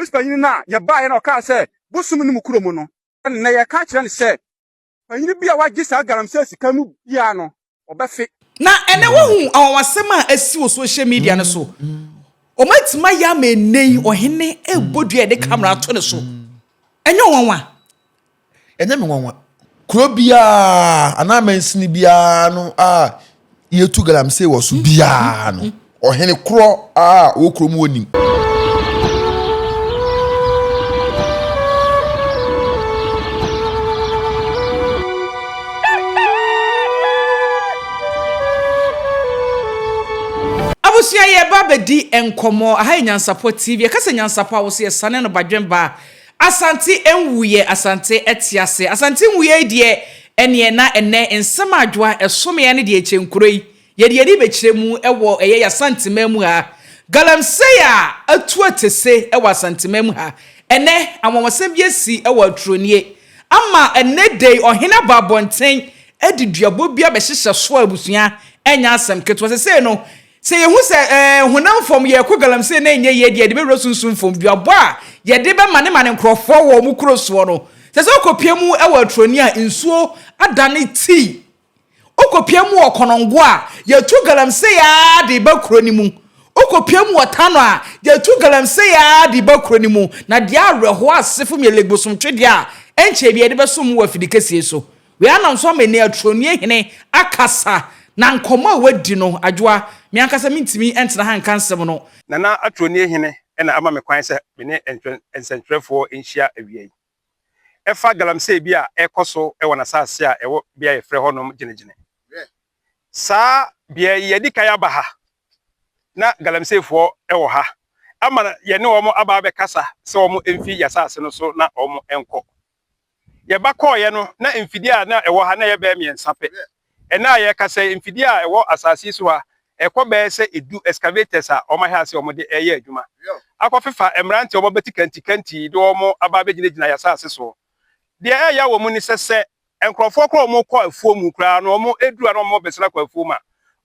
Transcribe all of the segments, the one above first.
police panyin na ye bae na o ka say bosum ni mukuro mu no na ye ka kire ne say panyin bia wa gisa galamsey sika nu bia no obefe na ene wo hu awasem a asi wo social media no so o matima ya ma nei Ohene ebodu e de camera to ne so enye wonwa enye me wonwa kuro bia ana mansini bia no yetu galamsey wo so bia no Ohene kuro wo kuro mu onim Abusia ye babedi enkomo aha Nyansapo TV kasa Nyansapo wo se sane no badwemba Asante enwuye Asante etiase Asante nwuye die ene na ene ensema adwa esome ne de echenkuroi ye de ni bekiremu ewo eye Asante mamu ha galamsey a atu atese ewo Asante mamu ha ene amomosem biesi ewo Atronie ama ene dey Ohene babonten ediduabo bia be hyehyɛ so abusua enya asem keto se no se ye hu se honam fom ye ko galamsey na enye ye de be rosunsun fom duabo a ye de be mane nkrofo wo mu kroso no se se okopia mu ewo Atronie a nsuo adane ti okopia mu okonongo a ye tu galamsey a de ba kroni mu okopia mu otano a ye tu galamsey a de ba kroni mu na de areho asefo me legbosom twede a enche bi ye de be som wo afidikesie so we anam so amene Atronie Hene akasa na nkoma wadi no adwoa me ankasa mintimi entena han kansem no Nana Atronie Hene ena ama me kwan se me ne ensentrefo enhia awiei efa galamsey bia ekoso e wona saase a ewo bia ye frɛ honom ginegine sa bia ye dika ya baha na galamsey fo ewo ha ama ye ne omo aba be kasa se omo emfi ya saase no so na omo enko ye bakọ ye no na emfidi a na ewo ha na ye be miensape ena ye kasa emfidi a ewo asase so ha ekọ be se edu excavators a omo ha se omo de eye adwuma akọfefa emrante omo beti kanti de omo aba be ginegina ya saase so de ya wo mu ni sese enkrofo kro omo kọ afuo mu kra no omo edura no omo besra kọ afuo ma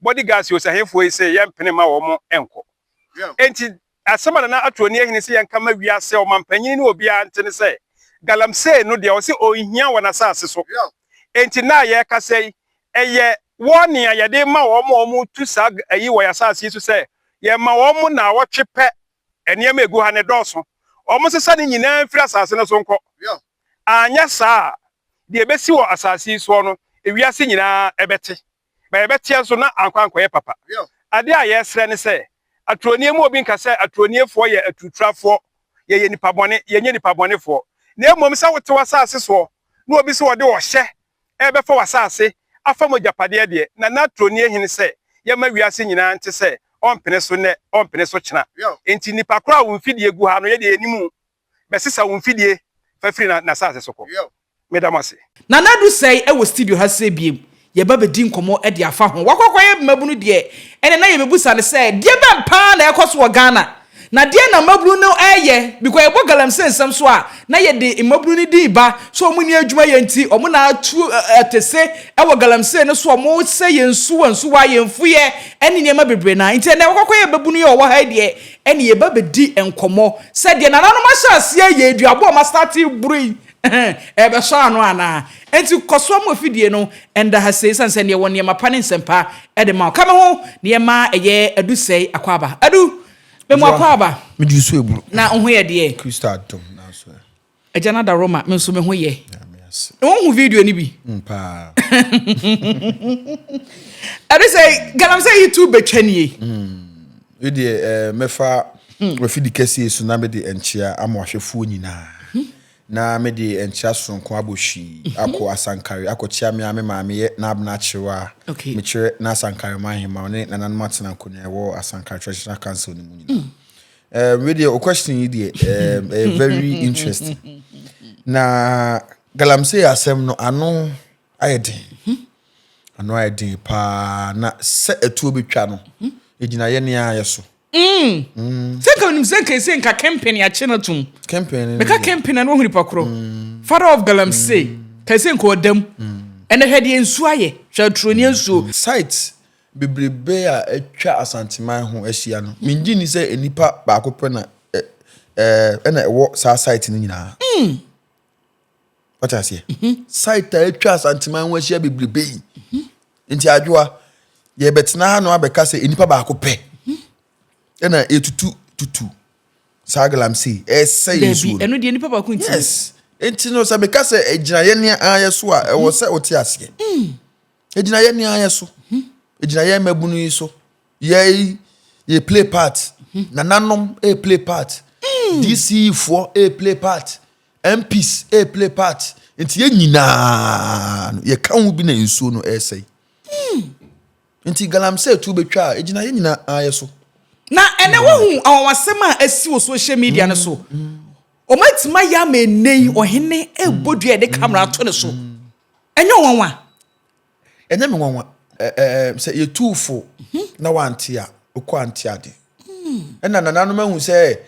bodyguards yo sahefo yi se ye mpene ma omo enko enti asema na Atronie Hene se yankama wiase omo mpanyin ni obi a ntene se galamsey no de o se ohia wona saase so enti na ye kasei eye woni a ye de ma omo tu sa ayi wo ya saase so se ye ma omo na wo twepe eniem egu ha ne doso omo sesa ni nyina mfiri asase no so nko anya saa de ebesi wo asase so no ewiase nyina ebete ba ebete so na ankwankwa ye papa ade a ye sre ne se Atronie mu obi nka se Atronie fo ye atutrafo ye nipa bone ye nye nipa bone fo na emom sa wote wasase so na obi se wode wo hye ebe fa wasase afa mo japade de na Atronie Hene se ye ma wiase nyina nte se ompene so ne ompene so kyena enti nipa kora wo mfidie egu ha no ye de enimu be sesa wo mfidie fa firi na sase so ko medamase na nadu sei e wo studio ha se biem ye ba bedi nkomo e de afa ho wakokoye mabunu de ene na ye bebusa ne se de be mpa na ekoso wo Ghana na de na mabunu no eye because ye bo galamsey nsam so a na ye de mabunu ni di ba so omu ni adwuma ye nti omu na atu atese e wo galamsey no so omu se ye nsu wa ye mfu ye ene ne ma bebre na nti na wakokoye babunu ye wo ha de ene ye ba bedi enkomo se de nananom ahyase ye aduabo o ma start brui ebe so anu ana enti koso mo fidie no enda ha sei sanse ne won ne ma pane nsempa e de ma kama ho ne ma eye adu sei akwaba adu be mo akwaba me du so eburu na ho ye de crystal dom na so ejana da roma me so me ho ye won hu video ni bi mpa adu sei galamsey YouTube betwanie we de mefa we fidi kesi so na me de enchia amahwefuo nyina na me de enchia sonko aboshi akọ asankare akọ chia me maame ye na abna chiwa me chire na asankare mahima ne Nananom atena konya wo asankare traditional council ni munyina really a question you very interesting na galamsey asem no ano ayedin ano ayedin pa na se etuo betwa no egina ye ne ayeso Seka nim seka senka campaign ya chenatum. Campaign. Beka campaign na no huri pakro. Father of Galamsey. Ka senka odam. Ene hwede ensu aye. Hwa Atronie ensu. Site bebrebe a etwa Asante man ho ahia no. Mingi ni se enipa ba akopɛ na ena ewo sa site ni nyina what I say site etwa Asante man wa hia bebrebe nti adwoa ye betena ha no abeka se enipa ba ko pe ena etutu sagalam si say so eno de enipa ba ko nti yes enti no sabe ka se ejina ye ne ayeso a ewo se oti ase ejina ye ne ayeso ejina ye mabunu yi so ye play part Nananom play part DC for play part MPs play part enti ye nyina ye kan hu bi na nsuo no say enti galamsey tu betwa ejina ye nyina ayeso na ene wo hu awasem a asi wo social media ne so o matima ya menei ohene ebodua de camera to ne so enye wonwa enye me wonwa se ye tuufo na wantia okọ antia de ena Nananom ahu se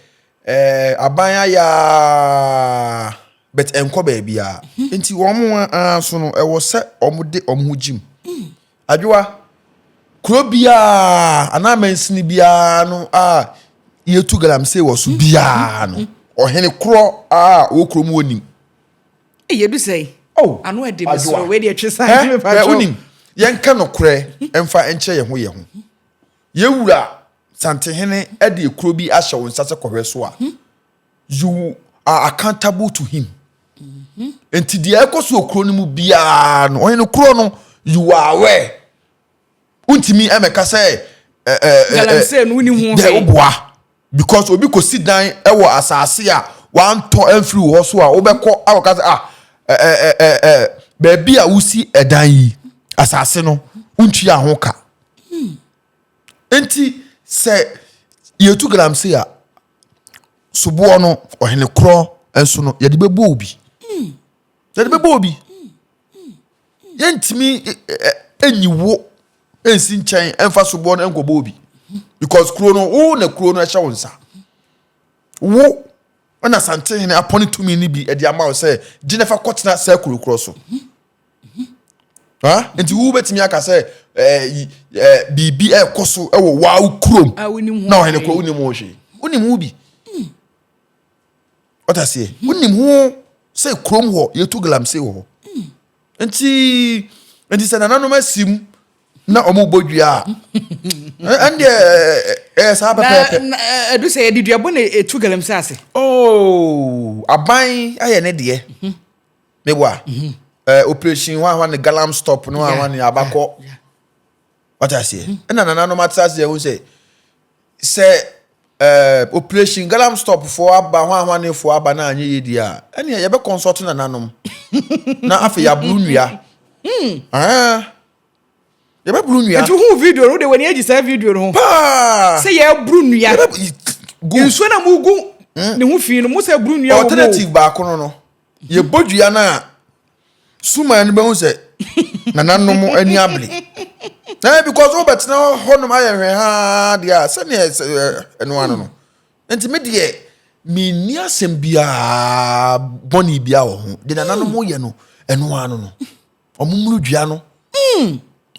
abanya ya bet enko ba bia enti wo mo so no ewo se omode omhujim adwoa krobia ana mensini bia no yetu galamsey wo so bia no ohene kro wo krom wonim yedu sei anu ede me so we de atwesa me pa wonim yenka no kre emfa enche ye ho yewura Sante Hene ede kro bi ahye wo nsase kohwe so a you are accountable to him enti de ekoso okro no mu bia no ohene kro no you are aware untimi emeka say galamsey no ni hu de oboa because obi ko sit down ewo asase a wan to enfri wo so a obekọ awoka say baby a wusi edan yi asase no untwi ahoka enti say yetu galamsey a subo no ohene kro enso no yede bebo obi yentimi enyiwo ensi nchen emfa subo no enkobo obi because kro no wo na kro no ehye wonsa wo na Asante Hene aponi to me ni bi e dia ma say Jennifer Kotna say kro so enti wo betimi aka say bibi ekoso ewo wa krom na ohene kro unim wo hwe unim wo bi what I say unim ho say krom ho yetu galamsey ho enti say Nananom asim na omo bodua and sa pepe do say did you abon etu galamsey ase aban aye ne de meboa operation one galam stop no one abako what I say na Nananom atsase e say operation galam stop for aba one for aba na anye yedi a ene ye be consult Nananom na afi ya brunua ye be brunua etu hu video no de wani agi sa video no say ye brunua nso na mugu ne hu fi no mu say brunua alternative ba ko no ye bodua na suma ne be hu say Nananom ani able because o bet na honum aye hwe ha dia se ne eno ano no enti me de me ni asem bia boni bia wo ho de Nananom ye no eno ano no omumuru dua no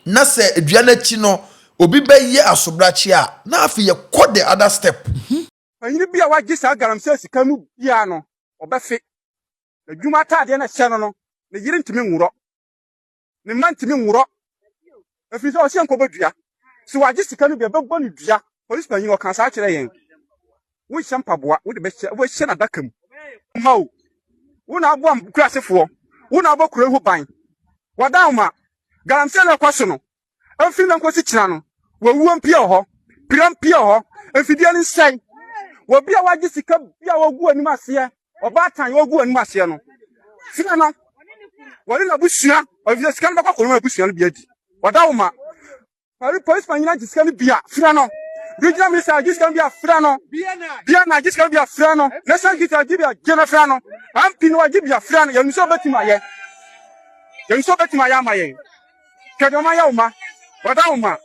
na se dua na chi no obi be ye asobrachi a na afi ye kọ the other step anyini bia wa gisa galamsey sika nu bia no obefe adwuma taade na hye no ne yire ntimi nwuro ne man ntimi nwuro afi so hye nko bodua si wa gisika nu bia be boni dua police man yin o kan sa kire yen wo hye mpaboa wo de be hye wo hye na dakam mawo wo na abo am kurasefo wo na abo kura hu ban wadauma galamsey na kwaso no afi na nkosi kira no wawuo mpia ho piram pia ho afidie ni sai wo bia wa gisika bia wogu anim ase oba tan wogu anim ase no fina no wali na busua ofie sika no bakọ no busua no bia di wadauma pari police man nyina gisika no bia fina no regional minister gisika no bia fina no bia na gisika no bia fina no national gisika bia gena fina no ampi no bia fina no yenuso betima ye amaye kedoma ya uma wadauma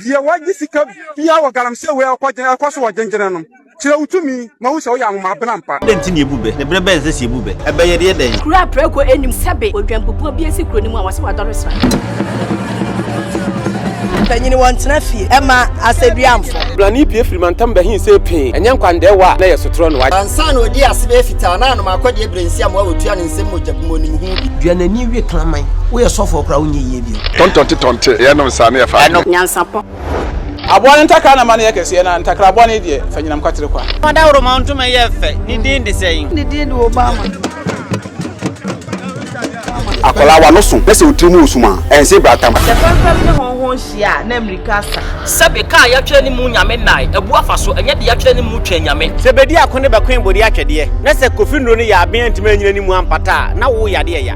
dia wagisika bia wa galamsey we akwaso wa genjere no kire utumi ma hu se o ya ma bena mpa denti ne ebube ne bere ben se se ebube ebe ye de den kura preko enim sebe odwampopo bi esi kro ni mu a wase wa dore sra Panyini wantena fie. Emma aseduamfo. Blani pie firi mantam bahin se pin. Enye nkwande wa na yesotro no wa. Ansa na odi asebe fita na ma kwade ebrensi am wa wotua ne nsem mojabmo nim hu. Duanani wie klaman. Wo ye sofo kra wo nye yie bi. Tonte ye no sa na ye fa. Nyansapo. Aboa ntaka na ma na yekese na ntakra aboa ne de fanyinam kwatere kwa. Mada woro ma ntoma ye fe. Ni din de sey. Ni din de Obama. Akola wa no so. Pese otrimu osuma. Ense bratam. The papa ne honhon hia na America sa. Sabe ka ya twere ni mu nyame nai. Ebu afaso enye de ya twere ni mu twa nyame. Sebedi akone bakwen bodi atwede. Na se kofi nro ne ya aben ntima nyina ni mu ampata na wo yade ya.